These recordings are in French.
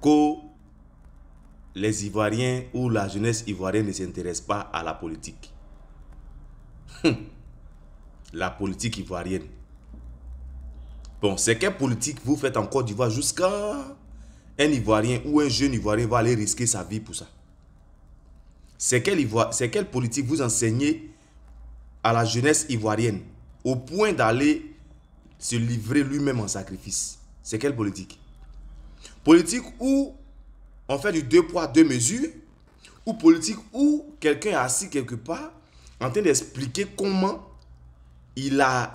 que les Ivoiriens ou la jeunesse ivoirienne ne s'intéresse pas à la politique. La politique ivoirienne. Bon, c'est quelle politique vous faites en Côte d'Ivoire jusqu'à un Ivoirien ou un jeune Ivoirien va aller risquer sa vie pour ça? C'est quelle politique vous enseignez à la jeunesse ivoirienne au point d'aller se livrer lui-même en sacrifice? C'est quelle politique? Politique où on fait du 2 poids 2 mesures, ou politique où quelqu'un est assis quelque part en train d'expliquer comment il a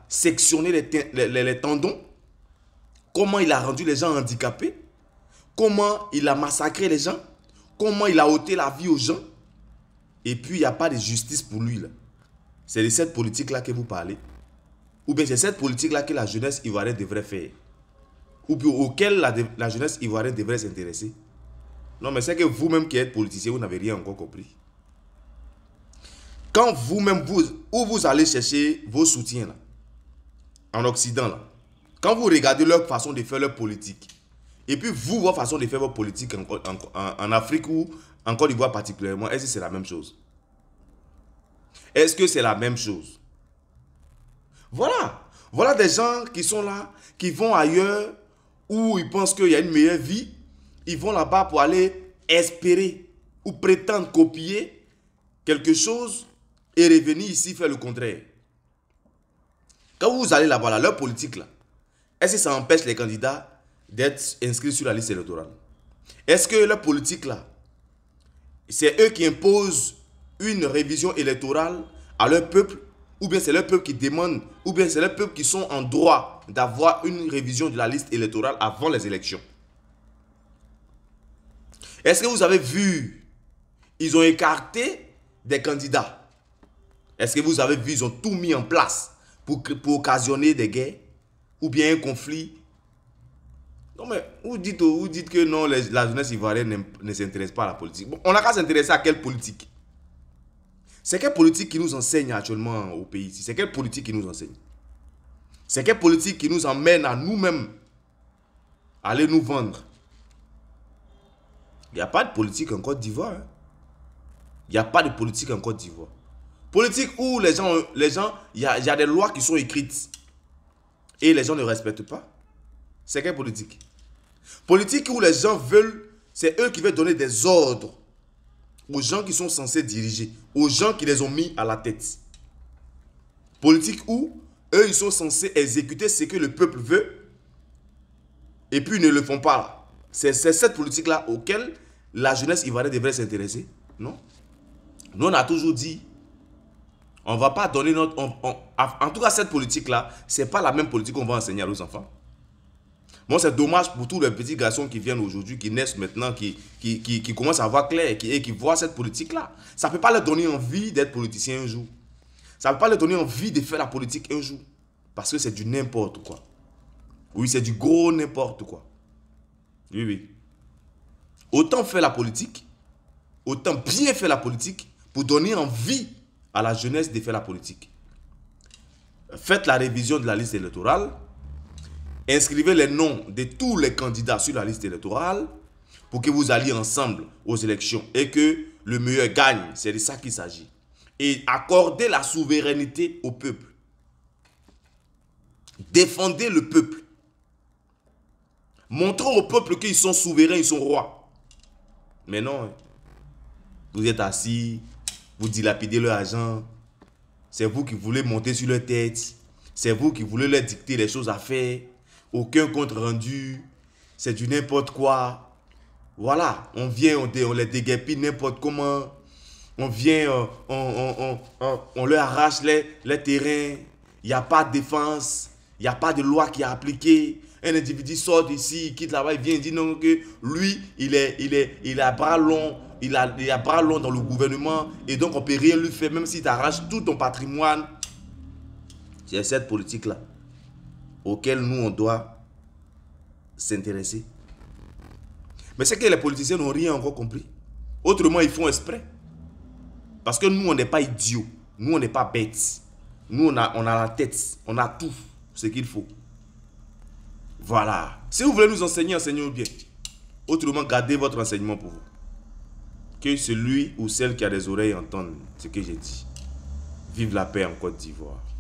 sectionné les tendons, comment il a rendu les gens handicapés, comment il a massacré les gens, comment il a ôté la vie aux gens, et puis il n'y a pas de justice pour lui. C'est de cette politique-là que vous parlez? Ou bien c'est cette politique-là que la jeunesse ivoirienne devrait faire? Ou bien auquel la jeunesse ivoirienne devrait s'intéresser? Non, mais c'est que vous-même qui êtes politicien, vous n'avez rien encore compris. Quand vous-même, où vous allez chercher vos soutiens là, en Occident, là, quand vous regardez leur façon de faire leur politique, et puis vous, votre façon de faire votre politique en Afrique ou en Côte d'Ivoire particulièrement, est-ce que c'est la même chose? Est-ce que c'est la même chose? Voilà. Voilà des gens qui sont là, qui vont ailleurs, où ils pensent qu'il y a une meilleure vie. Ils vont là-bas pour aller espérer ou prétendre copier quelque chose et revenir ici faire le contraire. Quand vous allez là-bas, leur politique, là, est-ce que ça empêche les candidats d'être inscrits sur la liste électorale? Est-ce que leur politique, là, c'est eux qui imposent une révision électorale à leur peuple, ou bien c'est leur peuple qui demande, ou bien c'est leur peuple qui sont en droit d'avoir une révision de la liste électorale avant les élections? Est-ce que vous avez vu, ils ont écarté des candidats? Est-ce que vous avez vu, ils ont tout mis en place pour occasionner des guerres ou bien un conflit? Non, mais vous dites que non, la jeunesse ivoirienne ne s'intéresse pas à la politique. Bon, on n'a qu'à s'intéresser à quelle politique? C'est quelle politique qui nous enseigne actuellement au pays ici? C'est quelle politique qui nous enseigne? C'est quelle politique qui nous emmène à nous-mêmes aller nous vendre? Il n'y a pas de politique en Côte d'Ivoire. Hein? Il n'y a pas de politique en Côte d'Ivoire. Politique où les gens, il y a des lois qui sont écrites et les gens ne respectent pas. C'est quelle politique? Politique où les gens veulent, c'est eux qui veulent donner des ordres aux gens qui sont censés diriger, aux gens qui les ont mis à la tête. Politique où eux, ils sont censés exécuter ce que le peuple veut et puis ils ne le font pas. C'est cette politique-là auquel la jeunesse ivoirienne devrait s'intéresser, non? Nous, on a toujours dit, on ne va pas donner notre... en tout cas, cette politique-là, ce n'est pas la même politique qu'on va enseigner à nos enfants. Bon, c'est dommage pour tous les petits garçons qui viennent aujourd'hui, qui naissent maintenant, qui commencent à voir clair et qui voient cette politique-là. Ça ne peut pas leur donner envie d'être politicien un jour. Ça ne peut pas leur donner envie de faire la politique un jour. Parce que c'est du n'importe quoi. Oui, c'est du gros n'importe quoi. Oui, oui. Autant faire la politique, autant bien faire la politique pour donner envie à la jeunesse de faire la politique. Faites la révision de la liste électorale. Inscrivez les noms de tous les candidats sur la liste électorale pour que vous alliez ensemble aux élections et que le meilleur gagne. C'est de ça qu'il s'agit. Et accordez la souveraineté au peuple. Défendez le peuple. Montrons au peuple qu'ils sont souverains, ils sont rois. Mais non, vous êtes assis, vous dilapidez leur argent. C'est vous qui voulez monter sur leur tête. C'est vous qui voulez leur dicter les choses à faire. Aucun compte rendu. C'est du n'importe quoi. Voilà, on vient, on les déguerpit n'importe comment. On vient, on leur arrache les terrains. Il n'y a pas de défense. Il n'y a pas de loi qui est appliquée. Un individu sort d'ici, il quitte là-bas, il vient, il dit non, que lui, il a bras long, il a bras long dans le gouvernement, et donc on ne peut rien lui faire, même s'il t'arrache tout ton patrimoine. C'est cette politique-là auquel nous, on doit s'intéresser. Mais c'est que les politiciens n'ont rien encore compris. Autrement, ils font exprès. Parce que nous, on n'est pas idiots. Nous, on n'est pas bêtes. Nous, on a la tête. On a tout ce qu'il faut. Voilà. Si vous voulez nous enseigner, enseignez-nous bien. Autrement, gardez votre enseignement pour vous. Que celui ou celle qui a des oreilles entende ce que j'ai dit. Vive la paix en Côte d'Ivoire.